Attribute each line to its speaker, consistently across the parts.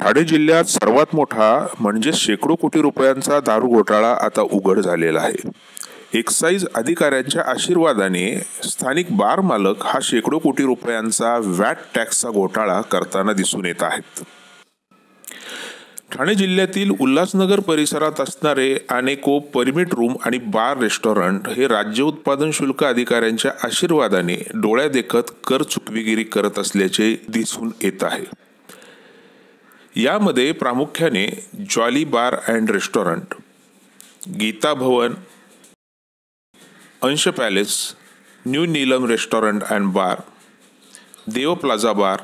Speaker 1: ठाणे जिल्ह्यात सर्वात मोठा म्हणजे शेकडो कोटी रुपयांचा दारू घोटाळा आता उघड झालेला आहे। एक्साईज अधिकाऱ्यांच्या आशीर्वादाने स्थानिक बार मालक हा शेकडो कोटी रुपयांचा वॅट टॅक्सचा घोटाळा करताना दिसून येत आहेत। ठाणे जिल्ह्यातील उल्हासनगर परिसरात असणारे अनेको परमिट रूम आणि बार रेस्टॉरंट हे राज्य उत्पादन शुल्क अधिकाऱ्यांच्या आशीर्वादाने डोळ्यादेखत कर चुकवेगिरी करत असल्याचे दिसून येत आहे। यामध्ये प्रामुख्याने Jolly bar and restaurant, Geeta Bhavan, Ansh palace, new Neelam restaurant and bar, Dev plaza bar,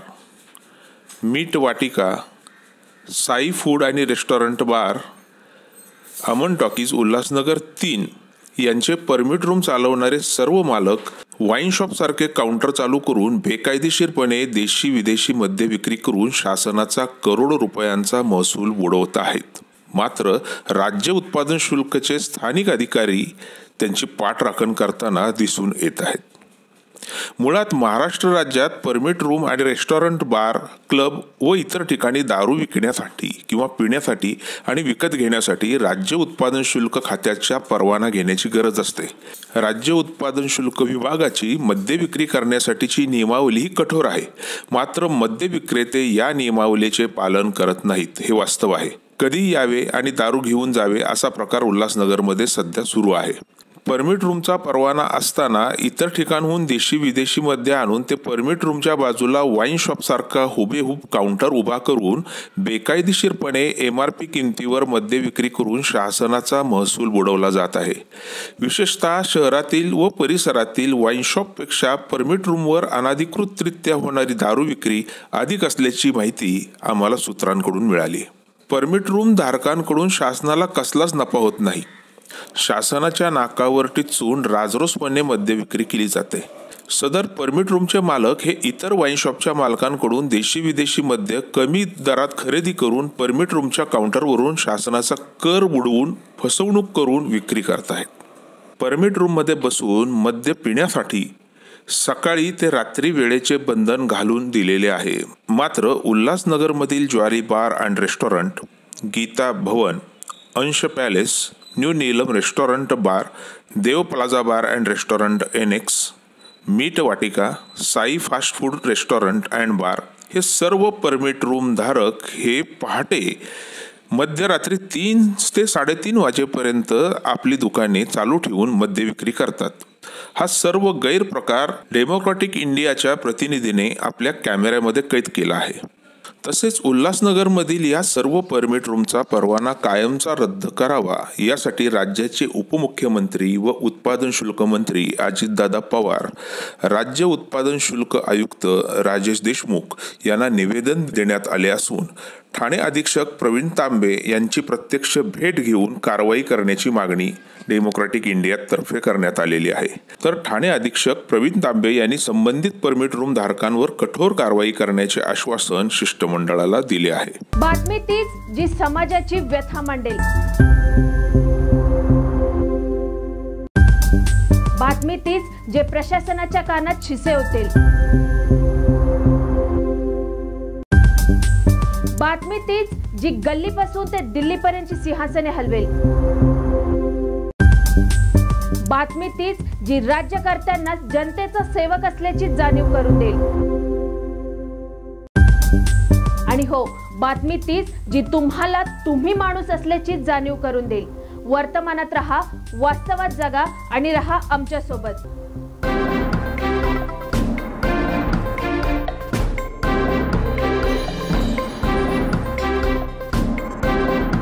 Speaker 1: meat Vatika, Sai food आणि restaurant bar, Aman talkies Ulhasnagar 3 यांचे परमिट रूम चालवणारे सर्व मालक वाईन शॉप सारखे काउंटर चालू करून बेकायदेशीरपणे देशी विदेशी मद्य विक्री करून शासनाचा करोडो रुपयांचा महसूल बुडवत आहेत। मात्र राज्य उत्पादन शुल्कचे स्थानिक अधिकारी त्यांची पाठराखण करताना दिसून येत आहेत। मुळात महाराष्ट्र राज्यात परमिट रूम आणि रेस्टॉरंट, बार, क्लब व इतर ठिकाणी दारू विकण्यासाठी किंवा पिण्यासाठी आणि विकत घेण्यासाठी राज्य उत्पादन शुल्क खात्याचा परवाना घेण्याची गरज असते। राज्य उत्पादन शुल्क विभागाची मद्य विक्री करण्यासाठीची नियमावली कठोर आहे, मात्र मद्य विक्रेते या नियमावलीचे पालन करत नाहीत हे वास्तव आहे। कधी यावे आणि दारू घेऊन जावे असा प्रकार उल्हासनगरमध्ये सध्या सुरू आहे। परमिट रूमचा परवाना असताना इतर ठिकाणहून देशी विदेशी मद्य आणून ते परमिट रूमच्या बाजूला वाईन शॉप सारखा हुबेहूब काउंटर उभा करून बेकायदेशीरपणे MRP किमतीवर मद्य विक्री करून शासनाचा महसूल बुडवला जात आहे। विशेषतः शहरातील व परिसरातील वाईन शॉपपेक्षा परमिट रूमवर अनधिकृतरित्या होणारी दारू विक्री अधिक असल्याची माहिती आम्हाला सूत्रांकडून मिळाली। परमिट रूम धारकांकडून शासनाला कसलाच नफा होत नाही। शासनाच्या नाकावर टिचून राजरोसपणे मद्य विक्री केली जाते। सदर परमिट रूमचे मालक हे इतर वाईन शॉपच्या मालकांकडून देशी विदेशी मद्य कमी दरात खरेदी करून परमिट रूमच्या काउंटरवरून शासनाचा कर बुडवून फसवणूक करून विक्री करत आहेत। परमिट रूममध्ये बसून मद्य पिण्यासाठी सकाळी ते रात्री वेळेचे बंधन घालून दिलेले आहे। मात्र उल्हासनगरमधील Jwari bar and restaurant, Geeta Bhavan, Ansh palace, new Neelam restaurant bar, Dev plaza bar and restaurant NX, meat Vatika, Sai fast food restaurant and bar हे सर्व परमिट रूम धारक हे पहाटे मध्यरात्री 3 ते 3:30 वाजेपर्यंत आपली दुकाने चालू ठेवून मद्य विक्री करतात। हा सर्व गैरप्रकार डेमोक्रॅटिक इंडियाच्या प्रतिनिधीने आपल्या कॅमेऱ्यामध्ये कैद केला आहे। तसेच उल्हासनगरमधील या सर्व परमिट रूमचा परवाना कायमचा रद्द करावा यासाठी राज्याचे उपमुख्यमंत्री व उत्पादन शुल्क मंत्री अजितदादा पवार, राज्य उत्पादन शुल्क आयुक्त राजेश देशमुख यांना निवेदन देण्यात आले असून ठाणे अधीक्षक प्रवीण तांबे यांची प्रत्यक्ष भेट घेऊन कारवाई करण्याची मागणी डेमोक्रॅटिक इंडियातर्फे करण्यात आलेली आहे। तर ठाणे अधीक्षक प्रवीण तांबे यांनी संबंधित परमिट रूम धारकांवर कठोर कारवाई करण्याचे आश्वासन शिष्टमंडळाला दिले आहे।
Speaker 2: बातमी तीच जी समाजाची व्यथा मांडेल, बातमी तीच जे प्रशासनाच्या कानात शिसे होतील, बातमी तीच जी गल्लीपासून ते दिल्लीपर्यंतची सिंहासने हलवेल, बातमी तीच जी राज्यकर्त्यांना जनतेचा सेवक असल्याची जाणीव करून देईल। आणि हो, बातमी तीच जी तुम्हाला तुम्ही माणूस असल्याची जाणीव करून देईल। वर्तमानात रहा, वास्तवात जगा आणि रहा आमच्या सोबत।